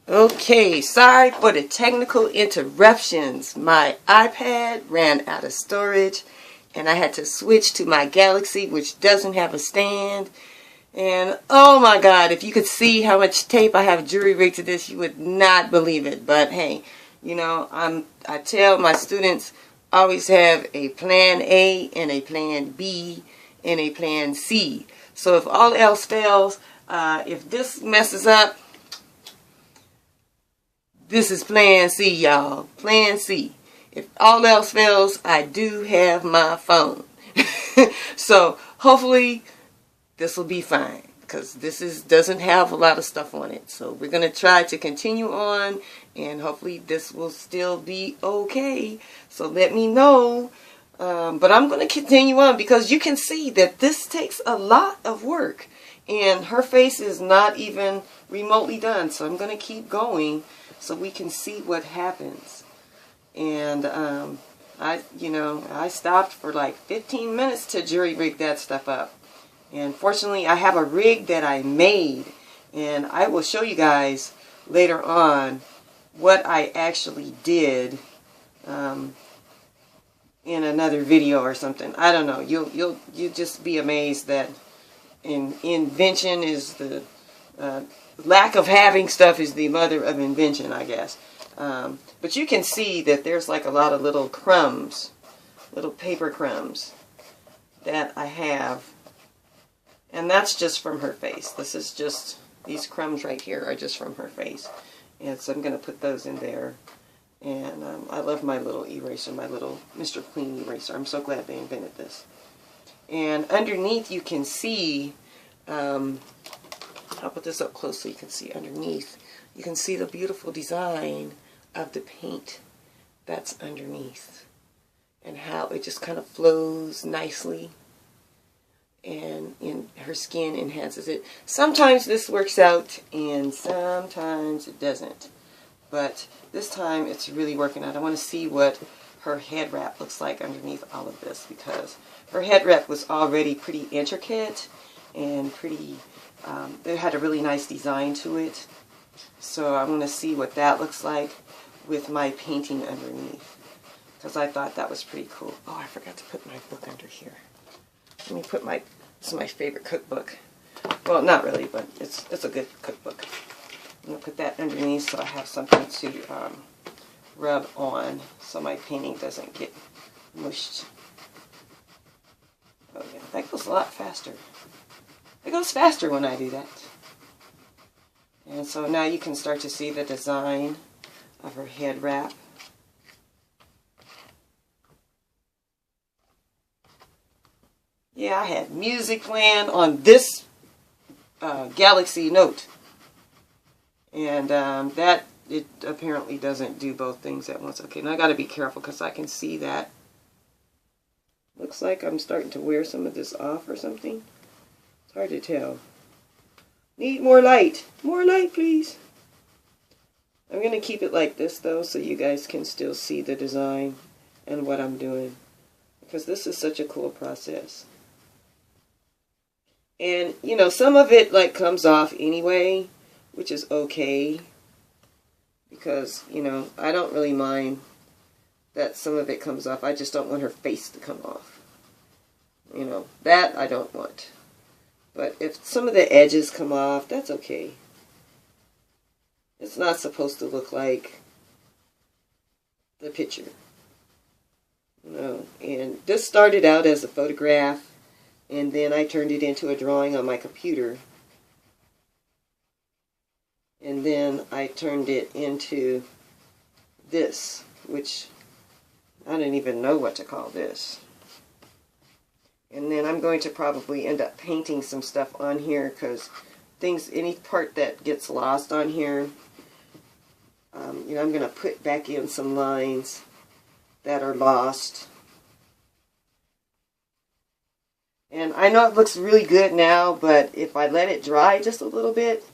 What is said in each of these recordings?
Okay, sorry for the technical interruptions. My iPad ran out of storage and I had to switch to my Galaxy, which doesn't have a stand. And oh my God, if you could see how much tape I have jury rigged to this, you would not believe it. But hey, you know, I tell my students always have a plan A and a plan B and a plan C. So if all else fails, if this messes up, this is plan C, y'all. Plan C. If all else fails, I do have my phone. So hopefully this will be fine, because this doesn't have a lot of stuff on it. So we're going to try to continue on, and hopefully this will still be okay. So let me know. But I'm going to continue on because you can see that this takes a lot of work. And her face is not even remotely done. So I'm going to keep going so we can see what happens. And I stopped for like 15 minutes to jury rig that stuff up. And fortunately, I have a rig that I made, and I will show you guys later on what I actually did in another video or something. I don't know. You'll just be amazed that invention is the lack of having stuff is the mother of invention, I guess. But you can see that there's like a lot of little crumbs, little paper crumbs that I have. And that's just from her face. This is just, these crumbs right here are just from her face. And so I'm going to put those in there. And I love my little eraser, my little Mr. Clean eraser. I'm so glad they invented this. And underneath you can see, I'll put this up close so you can see underneath. You can see the beautiful design of the paint that's underneath. And how it just kind of flows nicely. And in her skin enhances it. Sometimes this works out and sometimes it doesn't. But this time it's really working out. I want to see what her head wrap looks like underneath all of this, because her head wrap was already pretty intricate and pretty, it had a really nice design to it. So I want to see what that looks like with my painting underneath, because I thought that was pretty cool. Oh, I forgot to put my book under here. Let me put this is my favorite cookbook. Well, not really, but it's a good cookbook. I'm going to put that underneath so I have something to rub on so my painting doesn't get mushed. Oh yeah, that goes a lot faster. It goes faster when I do that. And so now you can start to see the design of her head wrap. Yeah, I had music playing on this Galaxy Note. And that, it apparently doesn't do both things at once. Okay, now I got to be careful because I can see that. Looks like I'm starting to wear some of this off or something. It's hard to tell. Need more light. More light, please. I'm going to keep it like this, though, so you guys can still see the design and what I'm doing. Because this is such a cool process. And, you know, some of it, like, comes off anyway, which is okay. Because, you know, I don't really mind that some of it comes off. I just don't want her face to come off. You know, that I don't want. But if some of the edges come off, that's okay. It's not supposed to look like the picture. You know, and this started out as a photograph. And then I turned it into a drawing on my computer. And then I turned it into this, which I don't even know what to call this. And then I'm going to probably end up painting some stuff on here, because any part that gets lost on here, you know, I'm going to put back in some lines that are lost. And I know it looks really good now, but if I let it dry just a little bit,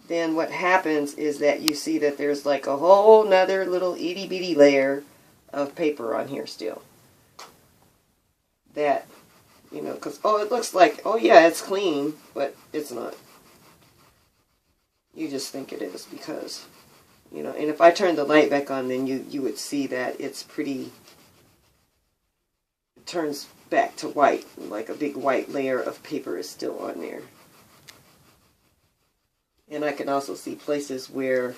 then what happens is that you see that there's like a whole nother little itty bitty layer of paper on here still. That, you know, because, oh, it looks like, oh yeah, it's clean, but it's not. You just think it is because, you know, and if I turn the light back on, then you would see that it's pretty, it turns back to white, like a big white layer of paper is still on there. And I can also see places where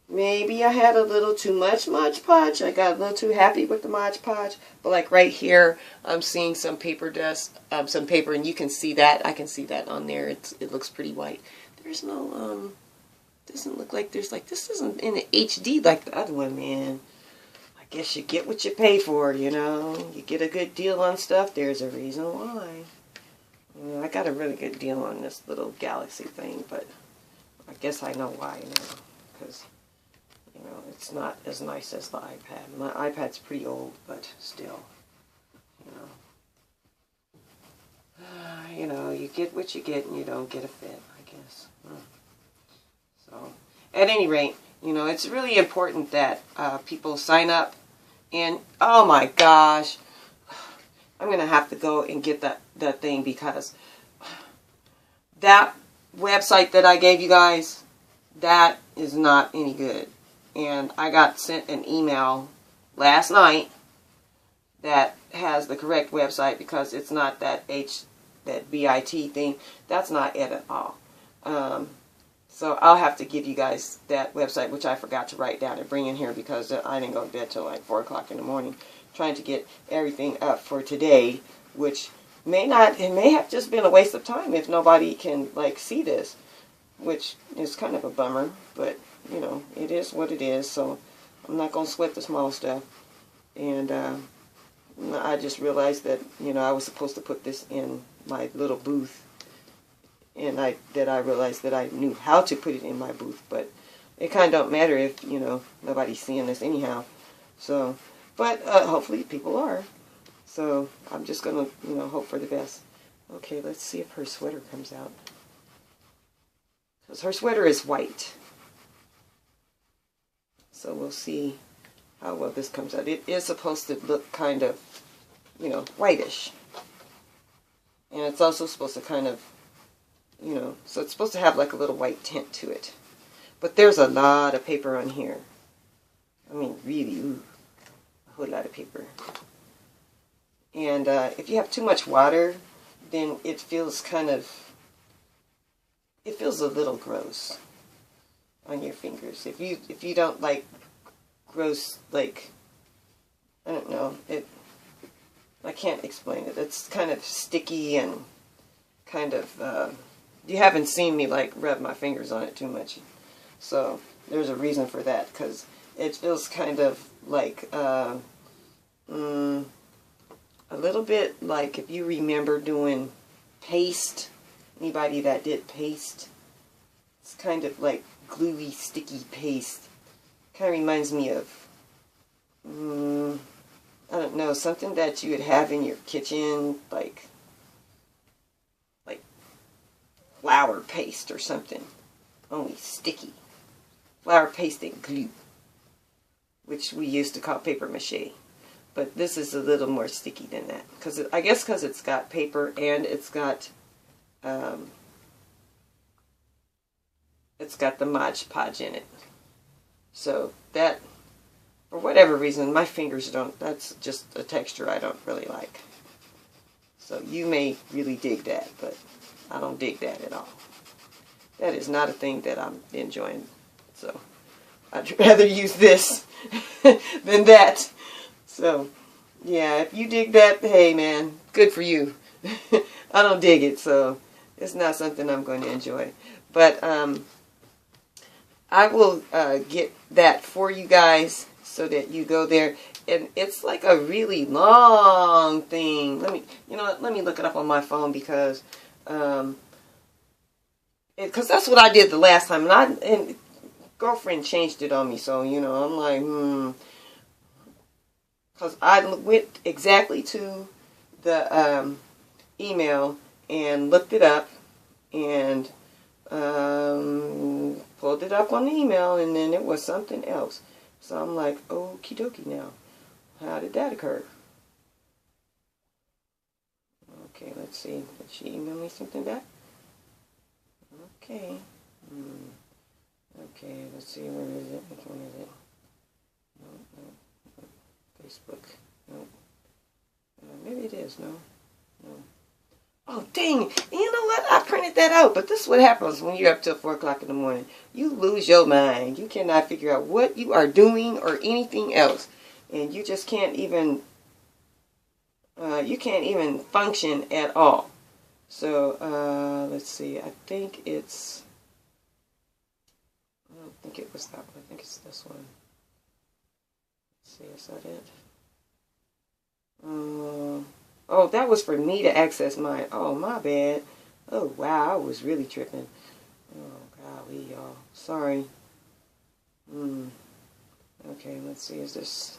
maybe I had a little too much Mod Podge. I got a little too happy with the Mod Podge. But like right here, I'm seeing some paper dust, some paper, and you can see that. I can see that on there. It looks pretty white. There's no, doesn't look like there's like, this isn't in HD like the other one, man. I guess you get what you pay for, you know. You get a good deal on stuff, there's a reason why. You know, I got a really good deal on this little Galaxy thing, but I guess I know why now. Because, you know, it's not as nice as the iPad. My iPad's pretty old, but still, you know, you get what you get and you don't get a fit, I guess. So, at any rate, you know, it's really important that people sign up. And, oh my gosh, I'm going to have to go and get that thing because that website that I gave you guys, that is not any good. And I got sent an email last night that has the correct website because it's not that BIT thing. That's not it at all. So I'll have to give you guys that website, which I forgot to write down and bring in here because I didn't go to bed till like 4 o'clock in the morning trying to get everything up for today, which may have just been a waste of time if nobody can like see this, which is kind of a bummer, but you know, it is what it is, so I'm not going to sweat the small stuff. And I just realized that, you know, I was supposed to put this in my little booth, and I realized that I knew how to put it in my booth, but it kind of don't matter if, you know, nobody's seeing this anyhow. So, but hopefully people are. So I'm just going to, you know, hope for the best. Okay, let's see if her sweater comes out. Because her sweater is white. So we'll see how well this comes out. It is supposed to look kind of, you know, whitish. And it's also supposed to kind of, you know, so it's supposed to have like a little white tint to it. But there's a lot of paper on here. I mean, really, a whole lot of paper. And if you have too much water, then it feels kind of, it feels a little gross on your fingers. If you don't like gross, like, I don't know, I can't explain it. It's kind of sticky and kind of, you haven't seen me like rub my fingers on it too much. So there's a reason for that, because it feels kind of like a little bit like if you remember doing paste, anybody that did paste, it's kind of like gluey, sticky paste. Kind of reminds me of, I don't know, something that you would have in your kitchen, like flour paste or something, only sticky. Flour paste and glue, which we used to call paper mache. But this is a little more sticky than that, because I guess because it's got paper and it's got the Mod Podge in it. So that, for whatever reason, my fingers don't, that's just a texture I don't really like. So you may really dig that, but I don't dig that at all. That is not a thing that I'm enjoying. So I'd rather use this than that. So, yeah, if you dig that, hey man, good for you. I don't dig it, so it's not something I'm going to enjoy. But I will get that for you guys so that you go there. And it's like a really long thing. Let me look it up on my phone because that's what I did the last time. And girlfriend changed it on me, so, you know, I'm like, because I went exactly to the email and looked it up and pulled it up on the email, and then it was something else. So I'm like, okie dokie now. How did that occur? Okay, let's see. Did she email me something back? Okay. Okay, let's see, where is it? Which one is it? No, no. Facebook. No. Maybe it is. No. No. Oh, dang. You know what? I printed that out, but this is what happens when you're up till 4 o'clock in the morning. You lose your mind. You cannot figure out what you are doing or anything else. And you just can't even, you can't even function at all. So, let's see. I think it's, I don't think it was that one. I think it's this one. Let's see, is that it? Oh, that was for me to access mine. Oh, my bad. Oh, wow, I was really tripping. Oh, golly, y'all. Sorry. Okay, let's see. Is this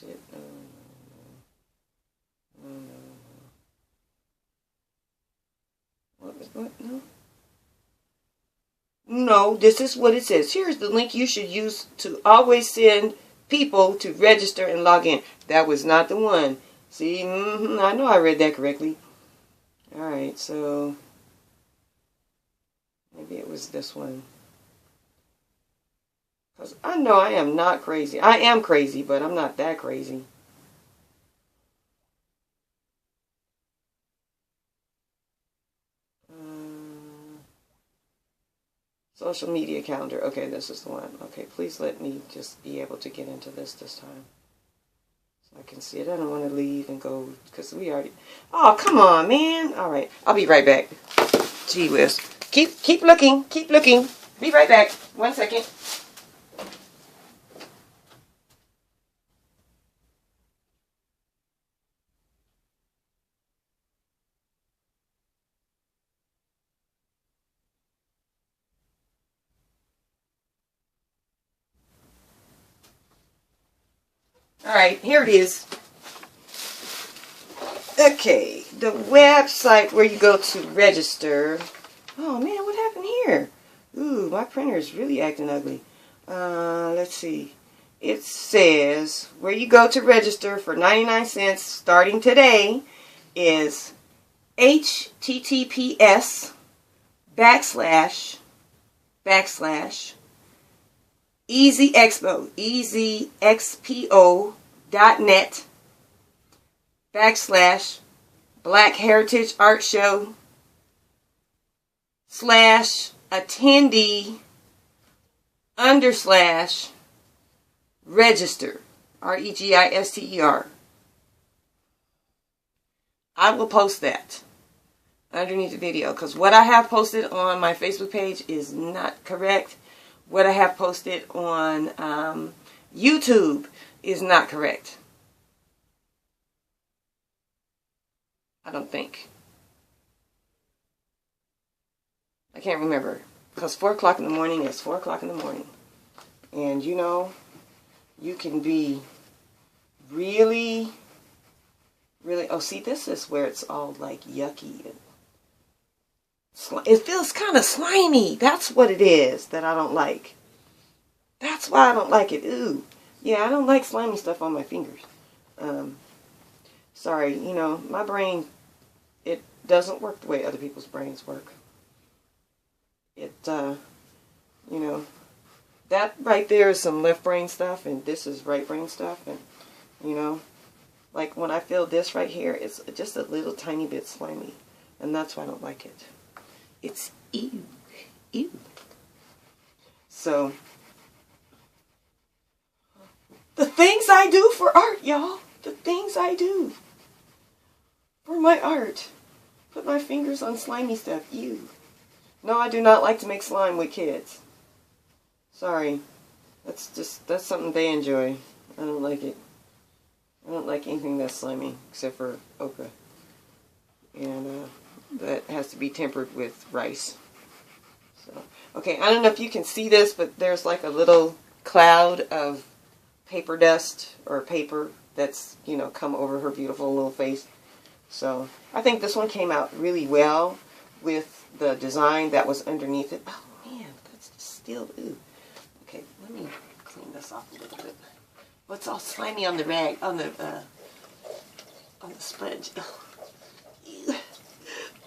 it? No. What? No? No, this is what it says. Here's the link you should use to always send people to register and log in. That was not the one. See, I know I read that correctly. Alright, so maybe it was this one. Because I know I am not crazy. I am crazy, but I'm not that crazy. Social media calendar. Okay, this is the one. Okay, please let me just be able to get into this time. So I can see it. I don't want to leave and go because we already... Oh, come on, man. All right, I'll be right back. Gee whiz. Keep looking. Keep looking. Be right back. 1 second. Alright, here it is. Okay, the website where you go to register. Oh man, what happened here? Ooh, my printer is really acting ugly. Let's see. It says where you go to register for 99 cents starting today is https // easyexpo.net / Black Heritage Art Show / attendee / register REGISTER. I will post that underneath the video because what I have posted on my Facebook page is not correct. What I have posted on YouTube is not correct. I don't think. I can't remember. Because 4 o'clock in the morning is 4 o'clock in the morning. And you know, you can be really... Oh, see, this is where it's all like yucky. It feels kind of slimy. That's what it is that I don't like. That's why I don't like it. Ooh. Yeah, I don't like slimy stuff on my fingers. Sorry, you know, my brain, it doesn't work the way other people's brains work. It, you know, that right there is some left brain stuff, and this is right brain stuff, and, you know, like when I feel this right here, it's just a little tiny bit slimy, and that's why I don't like it. It's ew. So, the things I do for art, y'all. The things I do for my art. Put my fingers on slimy stuff. Ew. No, I do not like to make slime with kids. Sorry. That's something they enjoy. I don't like it. I don't like anything that's slimy except for okra. And, that has to be tempered with rice. So, okay, I don't know if you can see this, but there's like a little cloud of paper dust or paper that's, you know, come over her beautiful little face. So, I think this one came out really well with the design that was underneath it. Oh, man, that's still, ooh. Okay, let me clean this off a little bit. What's all slimy on the rag, on the sponge? Oh, ew.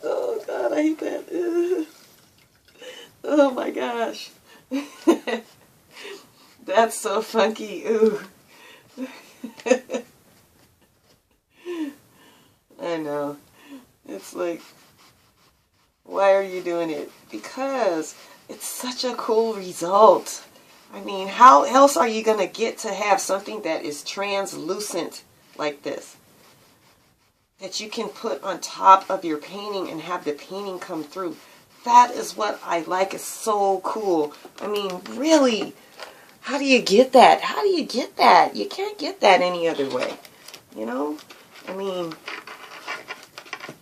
Oh, God, I hate that. Ugh. Oh my gosh. That's so funky. Ooh. I know. It's like, why are you doing it? Because it's such a cool result. I mean, how else are you going to get to have something that is translucent like this? That you can put on top of your painting and have the painting come through. That is what I like. It's so cool. I mean, really, how do you get that? How do you get that? You can't get that any other way. You know? I mean,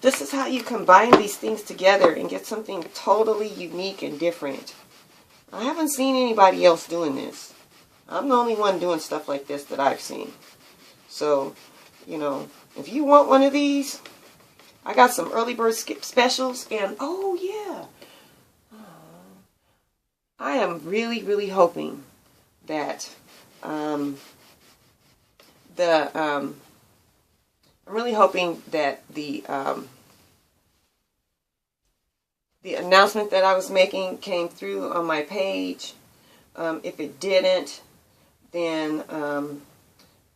this is how you combine these things together and get something totally unique and different. I haven't seen anybody else doing this. I'm the only one doing stuff like this that I've seen. So, you know, if you want one of these, I got some early bird specials. And, oh yeah, I am really, really hoping that I'm really hoping that the announcement that I was making came through on my page. If it didn't, then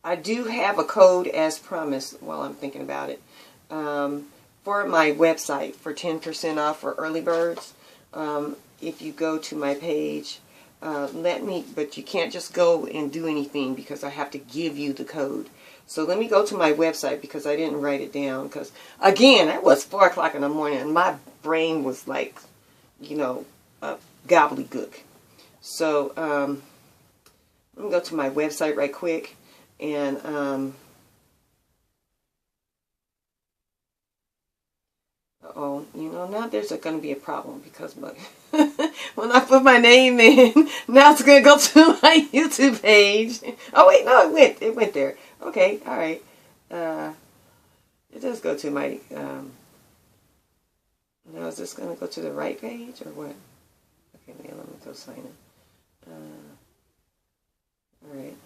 I do have a code as promised while I'm thinking about it for my website for 10% off for early birds. If you go to my page, but you can't just go and do anything because I have to give you the code. So let me go to my website because I didn't write it down. Because, again, it was 4 o'clock in the morning and my brain was like, you know, gobbledygook. So let me go to my website right quick. And oh, you know, now there's going to be a problem because when I put my name in, now it's going to go to my YouTube page. Oh wait, no, it went there. Okay, all right. It does go to my. Now is this going to go to the right page or what? Okay, man, let me go sign in. All right.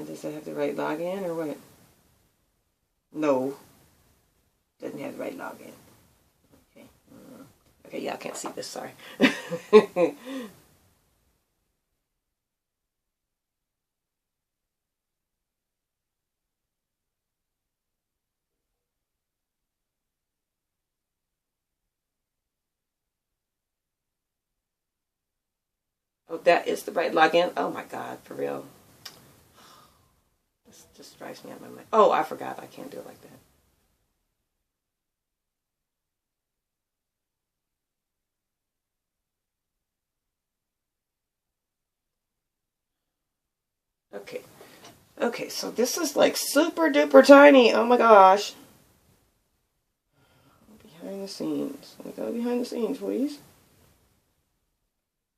Does it have the right login or what? No. Doesn't have the right login. Okay. Okay, y'all can't see this, sorry. Oh, that is the right login? Oh my God, for real. This just drives me out of my mind. Oh, I forgot. I can't do it like that. Okay. Okay, so this is like super duper tiny. Oh my gosh. Behind the scenes. I go behind the scenes, please.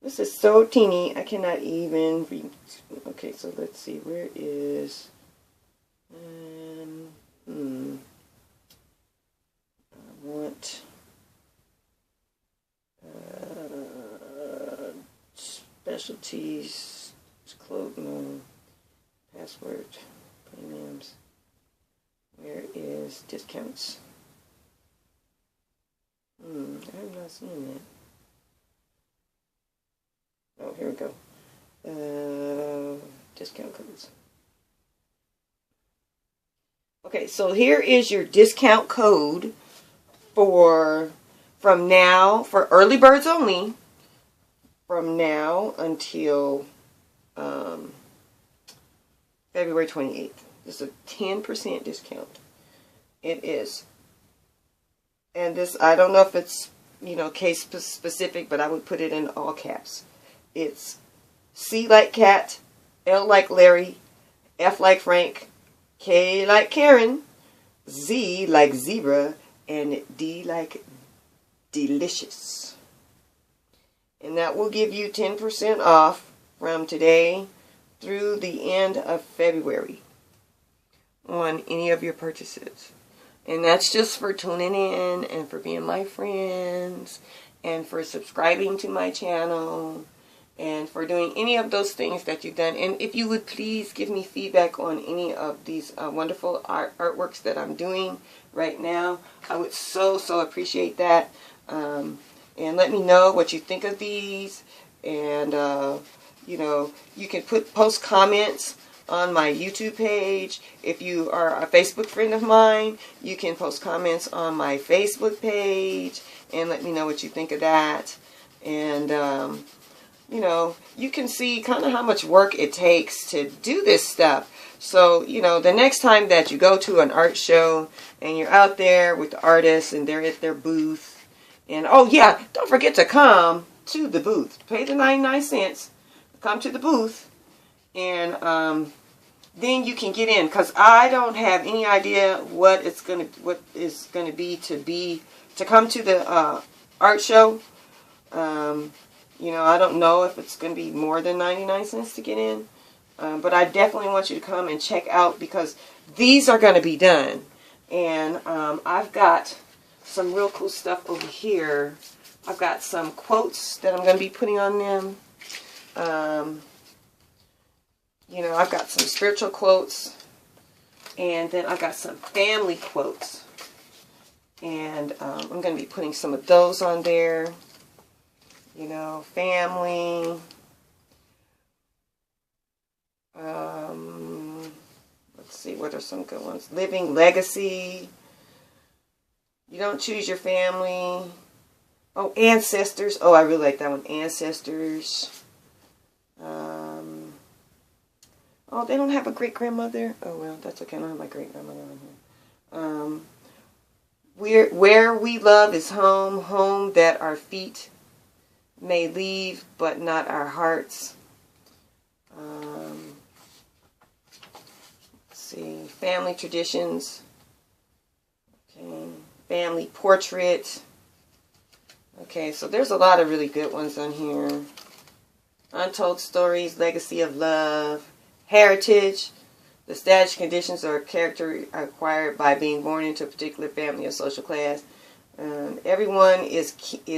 This is so teeny. I cannot even read. Okay, so let's see. Where is... I want... specialties. Clothing. Password. Premiums. Where is discounts? I have not seen that. Oh, here we go. Discount codes. Okay, so here is your discount code from now, for early birds only, from now until February 28th. This is a 10% discount. It is. And this, I don't know if it's, you know, case specific, but I would put it in all caps. It's C like cat, L like Larry, F like Frank, K like Karen, Z like zebra, and D like delicious. And that will give you 10% off from today through the end of February on any of your purchases. And that's just for tuning in and for being my friends and for subscribing to my channel and for doing any of those things that you've done. And if you would please give me feedback on any of these wonderful artworks that I'm doing right now, I would so appreciate that. And let me know what you think of these. And you know, you can post comments on my YouTube page. If you are a Facebook friend of mine, you can post comments on my Facebook page and let me know what you think of that. And you know, you can see kind of how much work it takes to do this stuff. So, you know, the next time that you go to an art show and you're out there with the artists and they're at their booth, and oh yeah, don't forget to come to the booth. Pay the 99 cents, come to the booth, and then you can get in, because I don't have any idea what is going to be to come to the art show. You know, I don't know if it's going to be more than 99 cents to get in. But I definitely want you to come and check out, because these are going to be done. And I've got some real cool stuff over here. I've got some quotes that I'm going to be putting on them. You know, I've got some spiritual quotes. And then I've got some family quotes. And I'm going to be putting some of those on there. You know, family. Let's see, what are some good ones? Living legacy. You don't choose your family. Oh, ancestors. Oh, I really like that one. Ancestors. Oh, they don't have a great-grandmother. Oh, well, that's okay. I don't have my great-grandmother on here. Where we love is home. Home that our feet may leave, but not our hearts. Let's see, family traditions. Okay, family portrait. Okay, so there's a lot of really good ones on here. Untold stories, legacy of love, heritage. The status, conditions, or character acquired by being born into a particular family or social class. Everyone is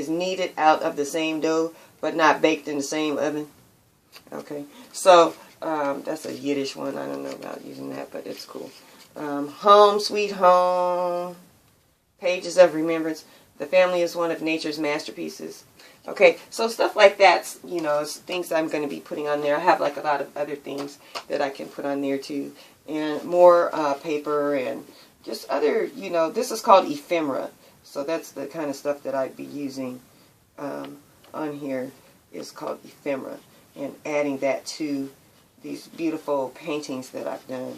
kneaded out of the same dough, but not baked in the same oven. Okay, so that's a Yiddish one. I don't know about using that, but it's cool. Home, sweet home. Pages of remembrance. The family is one of nature's masterpieces. Okay, so stuff like that, you know, is things I'm going to be putting on there. I have like a lot of other things that I can put on there too. And more paper and just other, you know, this is called ephemera. So that's the kind of stuff that I'd be using on here, is called ephemera. And adding that to these beautiful paintings that I've done.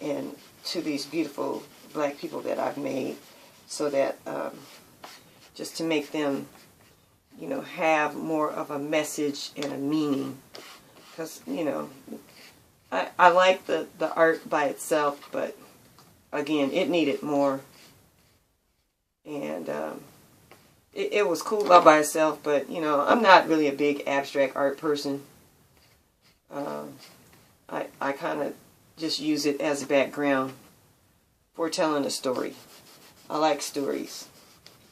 And to these beautiful black people that I've made. So that, just to make them, you know, have more of a message and a meaning. Because, you know, I like the art by itself, but again, it needed more. And it was cool all by itself, but, you know, I'm not really a big abstract art person. I kind of just use it as a background for telling a story. I like stories.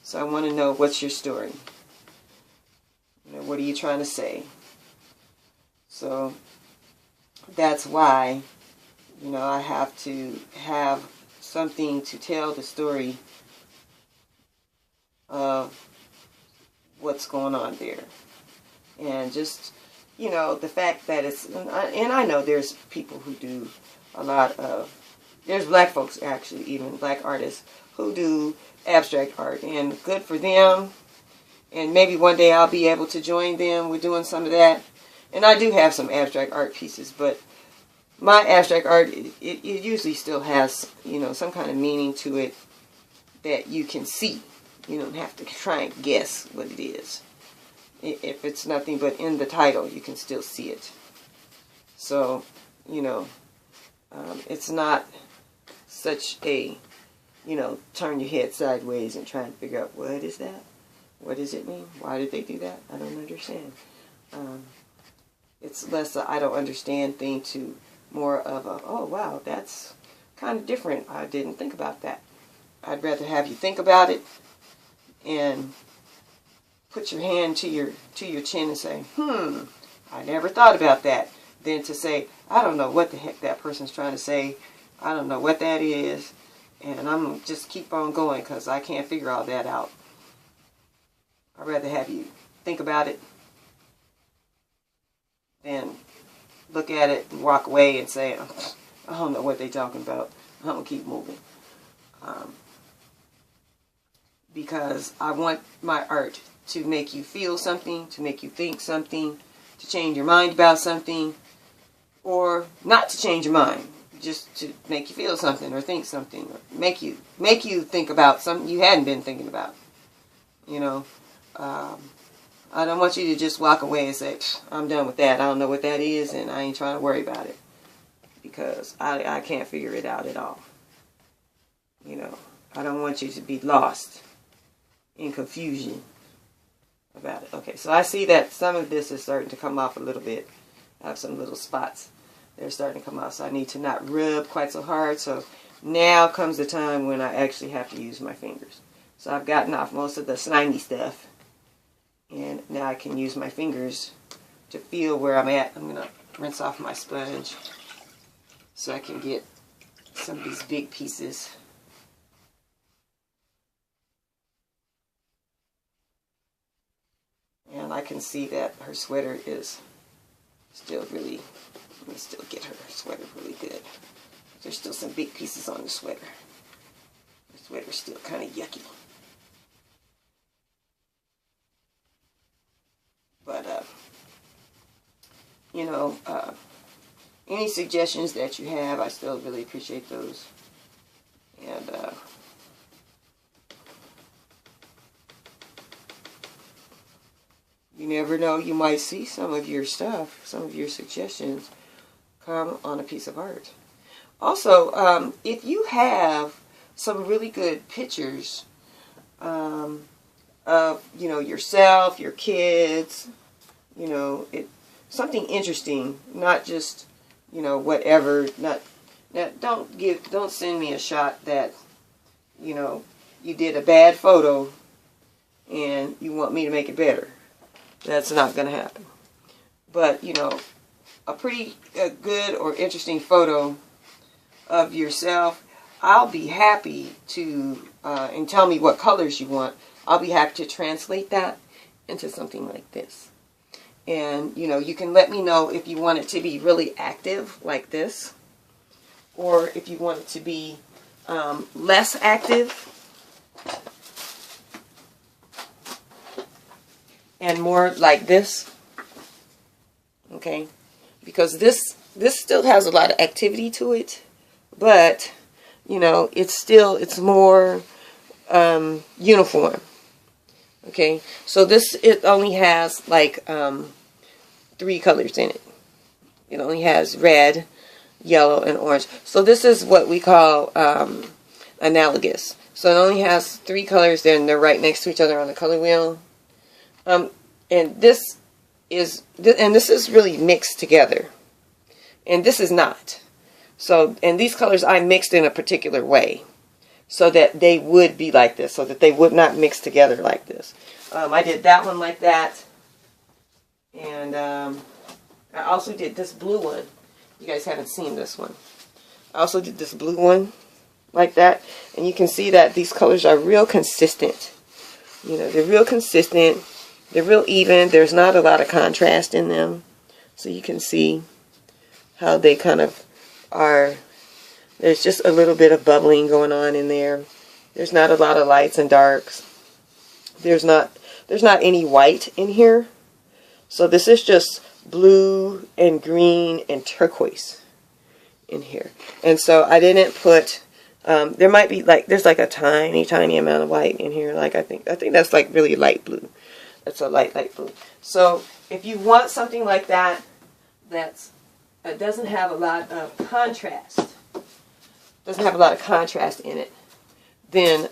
So I want to know, what's your story? You know, what are you trying to say? So that's why, you know, I have to have something to tell the story of what's going on there. And just, you know, the fact that it's, and I know there's people who do a lot of, there's black folks actually, even black artists, who do abstract art, and good for them. And maybe one day I'll be able to join them with doing some of that. And I do have some abstract art pieces, but my abstract art, it usually still has, you know, some kind of meaning to it that you can see. You don't have to try and guess what it is. If it's nothing but in the title, you can still see it. So, you know, it's not such a, you know, turn your head sideways and try and figure out, what is that? What does it mean? Why did they do that? I don't understand. It's less a I don't understand thing to more of a, oh wow, that's kind of different. I didn't think about that. I'd rather have you think about it and put your hand to your chin and say, I never thought about that. Then to say, I don't know what the heck that person's trying to say. I don't know what that is. And I'm going to just keep on going because I can't figure all that out. I'd rather have you think about it than look at it and walk away and say, I don't know what they're talking about. I'm going to keep moving. Because I want my art to make you feel something, to make you think something, to change your mind about something, or not to change your mind, just to make you feel something or think something, or make you think about something you hadn't been thinking about. You know, I don't want you to just walk away and say, I'm done with that. I don't know what that is, and I ain't trying to worry about it because I can't figure it out at all. You know, I don't want you to be lost in confusion about it. Okay, so I see that some of this is starting to come off a little bit. I have some little spots. They're starting to come off, so I need to not rub quite so hard. So now comes the time when I actually have to use my fingers. So I've gotten off most of the slimy stuff. And now I can use my fingers to feel where I'm at. I'm going to rinse off my sponge so I can get some of these big pieces. And I can see that her sweater is still really, let me still get her sweater really good. There's still some big pieces on the sweater. The sweater's still kind of yucky. But, you know, any suggestions that you have, I still really appreciate those. And, you never know, you might see some of your stuff, some of your suggestions come on a piece of art. Also, if you have some really good pictures of, you know, yourself, your kids, you know, something interesting, not just, you know, whatever, don't send me a shot that, you know, you did a bad photo and you want me to make it better. That's not going to happen. But, you know, a pretty good or interesting photo of yourself, I'll be happy to, and tell me what colors you want, I'll be happy to translate that into something like this. And, you know, you can let me know if you want it to be really active like this, or if you want it to be less active and more like this. Okay, because this still has a lot of activity to it, but, you know, it's more uniform. Okay, so it only has like 3 colors in it. It only has red, yellow, and orange. So this is what we call analogous. So it only has 3 colors, then they're right next to each other on the color wheel. And this is really mixed together, and this is not. So, and these colors I mixed in a particular way, so that they would be like this, so that they would not mix together like this. I did that one like that, and I also did this blue one. You guys haven't seen this one. I also did this blue one like that, and you can see that these colors are real consistent. You know, they're real consistent. They're real even. There's not a lot of contrast in them, so you can see how they kind of are. There's just a little bit of bubbling going on in there. There's not a lot of lights and darks. There's not any white in here. So this is just blue and green and turquoise in here. And so I didn't put, there might be like, there's like a tiny amount of white in here. Like I think that's like really light blue. That's a light blue. So if you want something like that, that doesn't have a lot of contrast, in it, then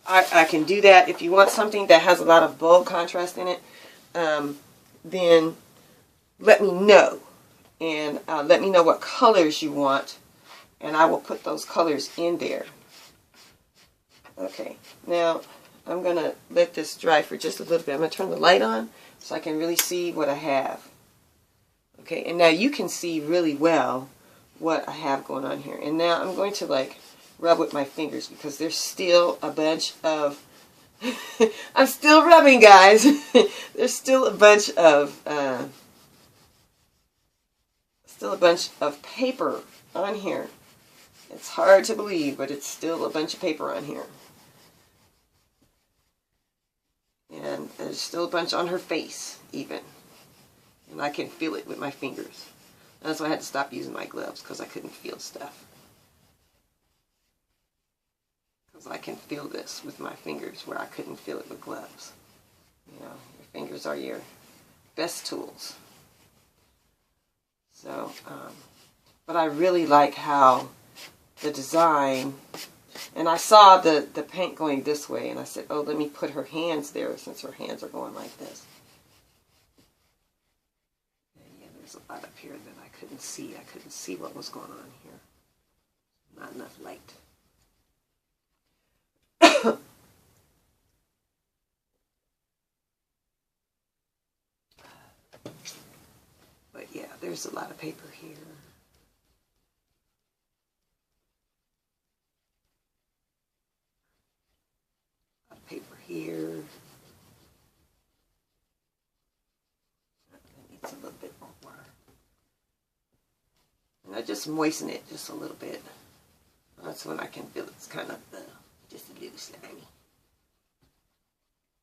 I can do that. If you want something that has a lot of bold contrast in it, then let me know, and let me know what colors you want, and I will put those colors in there. Okay, now I'm going to let this dry for just a little bit. I'm going to turn the light on so I can really see what I have. Okay, and now you can see really well what I have going on here. And now I'm going to like rub with my fingers because there's still a bunch of I'm still rubbing, guys. There's still a bunch of paper on here. It's hard to believe, but it's still a bunch of paper on here. And there's still a bunch on her face, even. And I can feel it with my fingers. That's why I had to stop using my gloves, because I couldn't feel stuff. Because I can feel this with my fingers where I couldn't feel it with gloves. You know, your fingers are your best tools. So, but I really like how the design, and I saw the paint going this way, and I said, oh, let me put her hands there since her hands are going like this. And yeah, there's a lot up here that I couldn't see. I couldn't see what was going on here. Not enough light. But yeah, there's a lot of paper here. A lot of paper here. That needs a little bit more. And I just moisten it just a little bit. That's when I can feel it's kind of just a little slimy.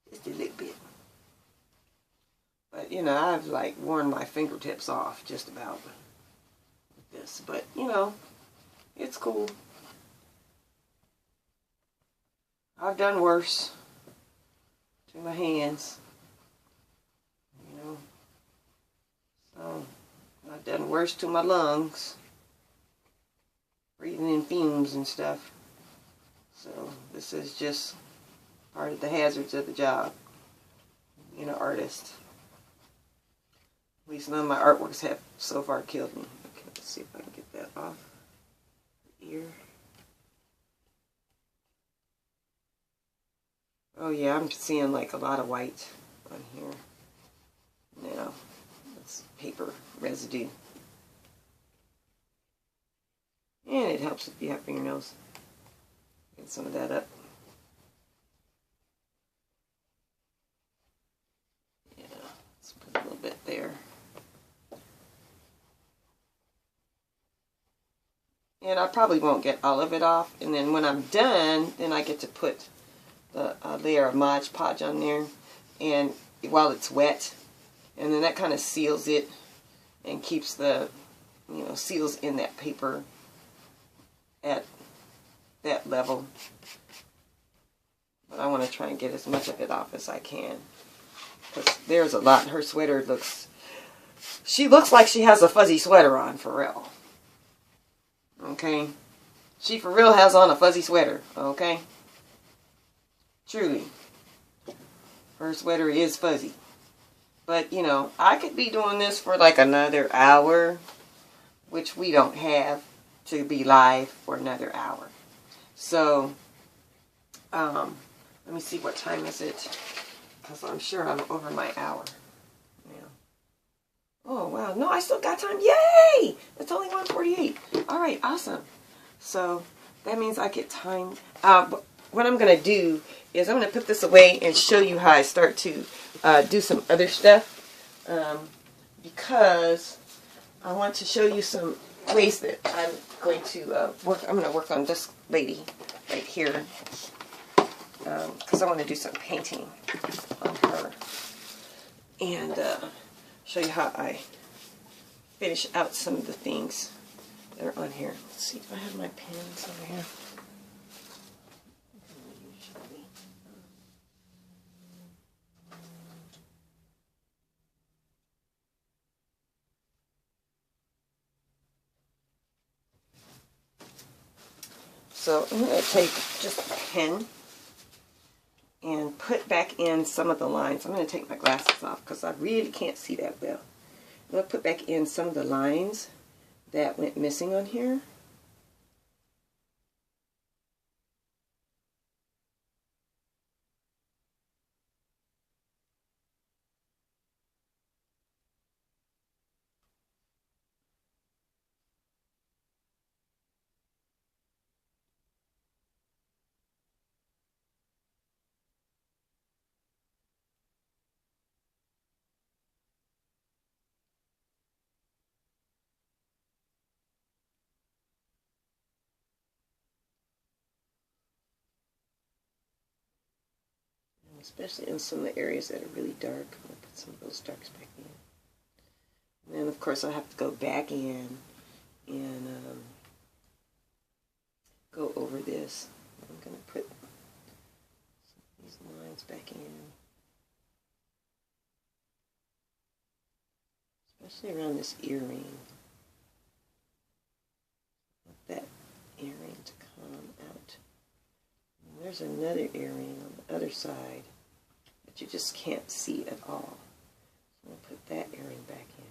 Just a little bit. But, you know, I've like worn my fingertips off just about with this. But, you know, it's cool. I've done worse to my hands. You know. So, I've done worse to my lungs. Breathing in fumes and stuff. So, this is just part of the hazards of the job. Being an artist. At least none of my artworks have so far killed me. Okay, let's see if I can get that off the ear. Oh yeah, I'm seeing like a lot of white on here. Now, that's paper residue. And it helps if you have fingernails. Get some of that up. Yeah, let's put a little bit there. And I probably won't get all of it off. And then when I'm done, then I get to put the layer of Mod Podge on there. And while it's wet. And then that kind of seals it. And keeps the, you know, seals in that paper at that level. But I want to try and get as much of it off as I can. Because there's a lot. Her sweater looks... She looks like she has a fuzzy sweater on, for real. Okay? She for real has on a fuzzy sweater. Okay? Truly. Her sweater is fuzzy. But, you know, I could be doing this for like another hour. Which we don't have to be live for another hour. So, let me see, what time is it? Because I'm sure I'm over my hour. Yeah. Oh, wow. No, I still got time. Yay! It's only 1:48. All right, awesome. So, that means I get time. What I'm going to do is I'm going to put this away and show you how I start to do some other stuff. Because I want to show you some ways that I'm going to work. I'm going to work on this lady right here. Because I want to do some painting on her. And show you how I finish out some of the things that are on here. Let's see if I have my pens over here. So I'm going to take just a pen and put back in some of the lines. I'm going to take my glasses off because I really can't see that well. I'm going to put back in some of the lines that went missing on here. especially in some of the areas that are really dark. I'm going to put some of those darks back in. And then, of course, I have to go back in and go over this. I'm going to put these lines back in, especially around this earring. I want that earring to come out. And there's another earring on the other side that you just can't see at all. So I'm going to put that earring back in.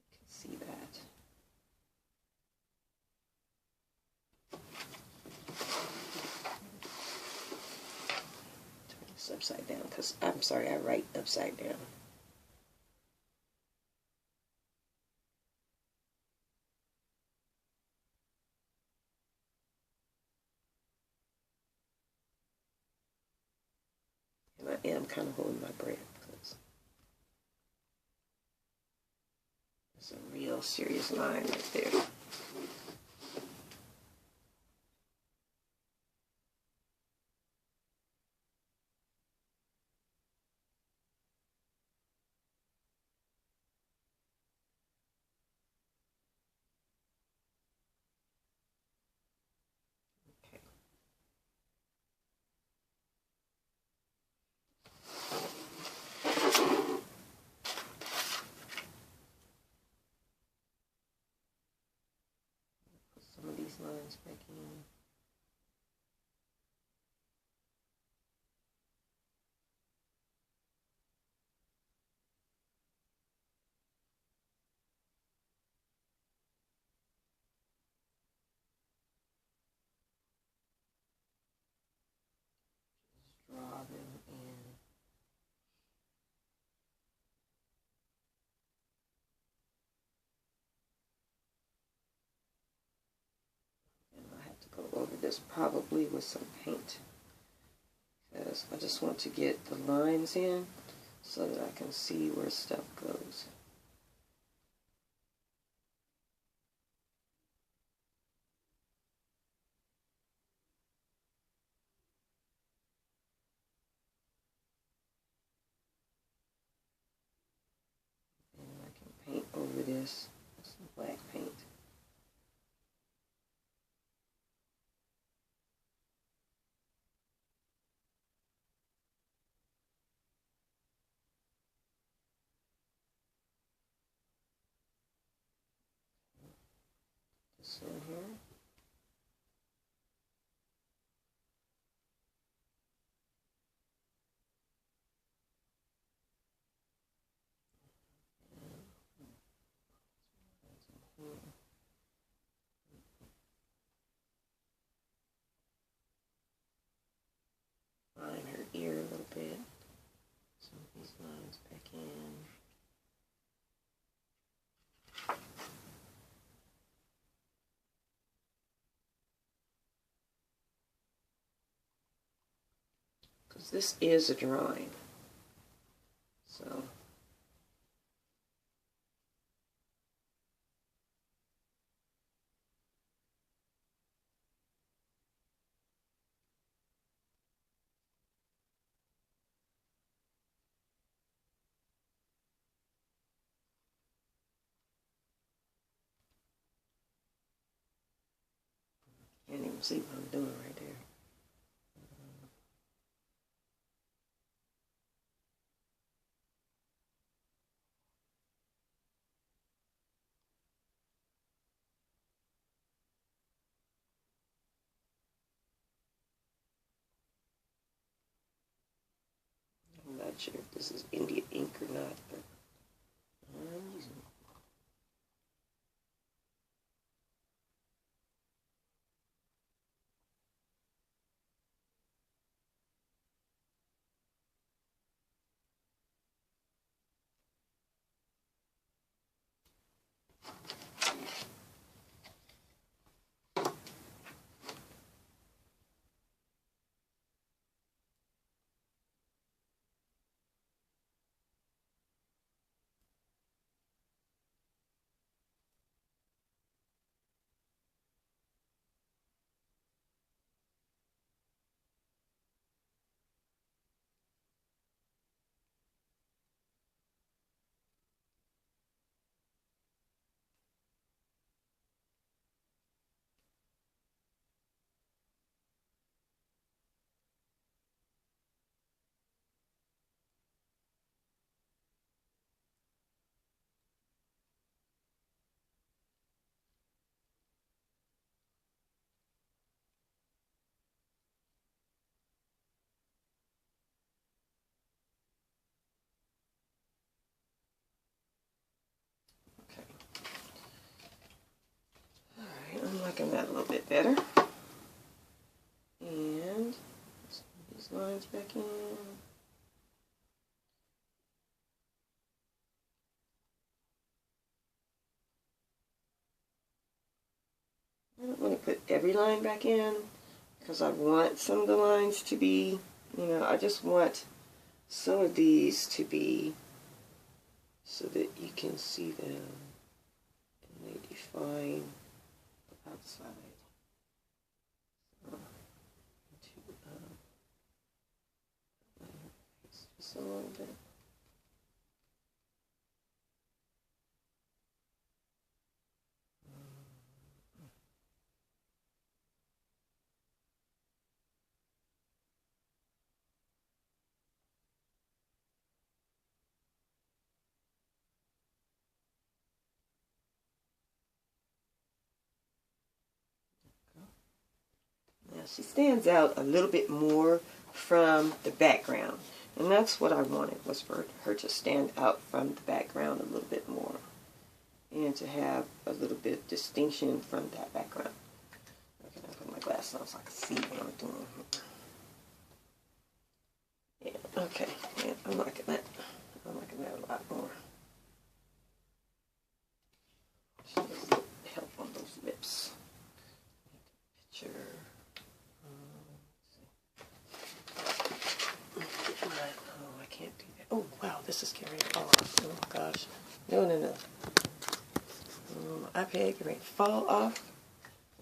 So you can see that. Turn this upside down because I'm sorry, I write upside down. And I am kind of holding my breath because it's a real serious line right there. Some of these lines back in. Just draw them in. And I have to go over this probably with some paint, because I just want to get the lines in so that I can see where stuff goes. And I can paint over this with some black paint. This one here. Line her ear a little bit. Some of these lines back in. Because this is a drawing. So can't even see what I'm doing right there. I'm not sure if this is India ink or not, but I'm using it. bit better. And these lines back in. I don't want to put every line back in because I want some of the lines to be, you know, I just want some of these to be so that you can see them and they define the outside. Just a little bit. Now she stands out a little bit more from the background, and that's what I wanted, was for her to stand out from the background a little bit more and to have a little bit of distinction from that background. Okay, I'll put my glasses on so I can see what I'm doing. Yeah, okay, yeah, I'm liking that. I'm liking that a lot more. She needs help on those lips. Picture. Oh, I can't do that. Oh, wow, this is getting ready to fall off. Oh, my gosh. No, no, no. My iPad getting ready to fall off.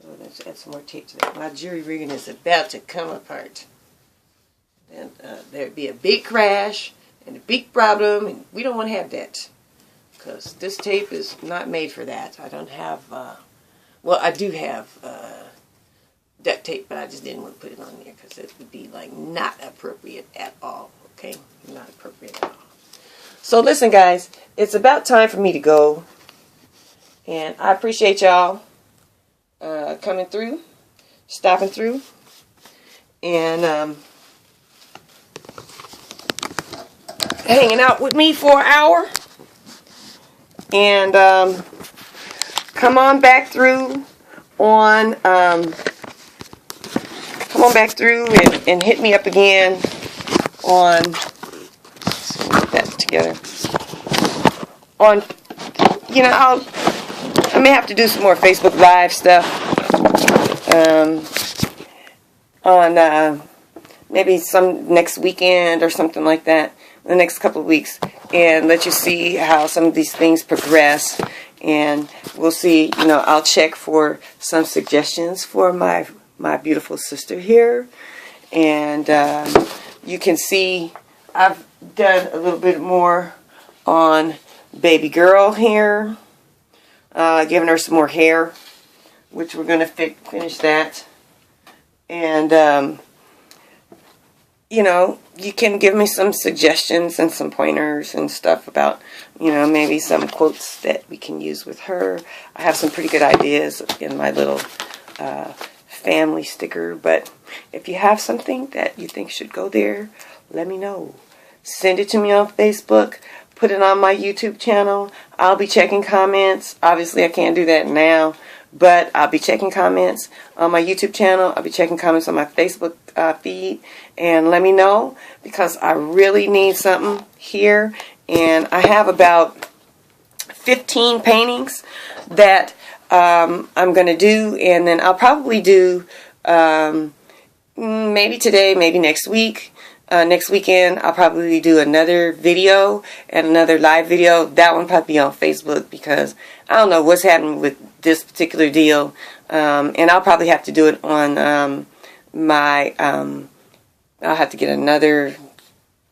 Oh, let's add some more tape to that. My jury rigging is about to come apart. And there'd be a big crash and a big problem, and we don't want to have that. Because this tape is not made for that. I don't have, well, I do have duct tape, but I just didn't want to put it on there because it would be like not appropriate at all. Okay, not appropriate at all. So listen, guys, it's about time for me to go, and I appreciate y'all coming through, stopping through, and hanging out with me for an hour. And come on back through on. Come on back through and hit me up again on, let's get that together, on, you know, I may have to do some more Facebook Live stuff, on maybe some next weekend or something like that, the next couple of weeks, and let you see how some of these things progress, and we'll see, you know, I'll check for some suggestions for my beautiful sister here, and you can see I've done a little bit more on baby girl here, giving her some more hair, which we're going to finish that, and you know, you can give me some suggestions and some pointers and stuff about, you know, maybe some quotes that we can use with her. I have some pretty good ideas in my little family sticker, but if you have something that you think should go there, let me know. Send it to me on Facebook, put it on my YouTube channel. I'll be checking comments. Obviously I can't do that now, but I'll be checking comments on my YouTube channel. I'll be checking comments on my Facebook feed, and let me know, because I really need something here, and I have about 15 paintings that I'm going to do, and then I'll probably do maybe today, maybe next week. Next weekend, I'll probably do another video and another live video. That one probably be on Facebook, because I don't know what's happening with this particular deal. And I'll probably have to do it on my, I'll have to get another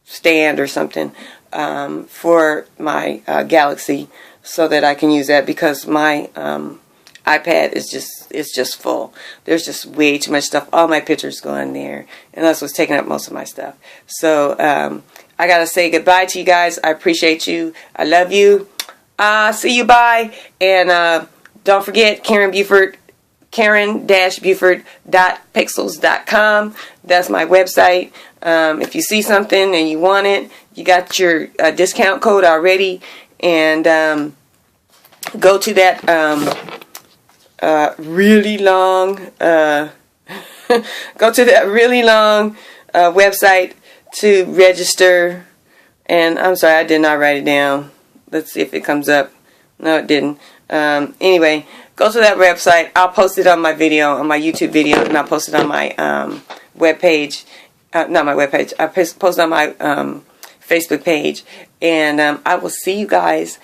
stand or something for my Galaxy, so that I can use that, because my iPad is just full. There's just way too much stuff. All my pictures go in there, and that's what's taking up most of my stuff. So I gotta say goodbye to you guys. I appreciate you. I love you. See you. Bye. And don't forget, Karen-Buford.pixels.com. That's my website. If you see something and you want it, you got your discount code already, and go to that really long, go to that really long website to register. And I'm sorry, I did not write it down. Let's see if it comes up. No, it didn't. Anyway, go to that website. I'll post it on my video, on my YouTube video, and I'll post it on my webpage. Not my webpage. I post it on my Facebook page. And I will see you guys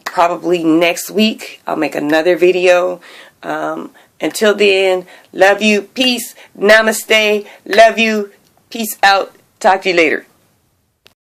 probably next week. I'll make another video. Until then, love you. Peace. Namaste. Love you. Peace out. Talk to you later.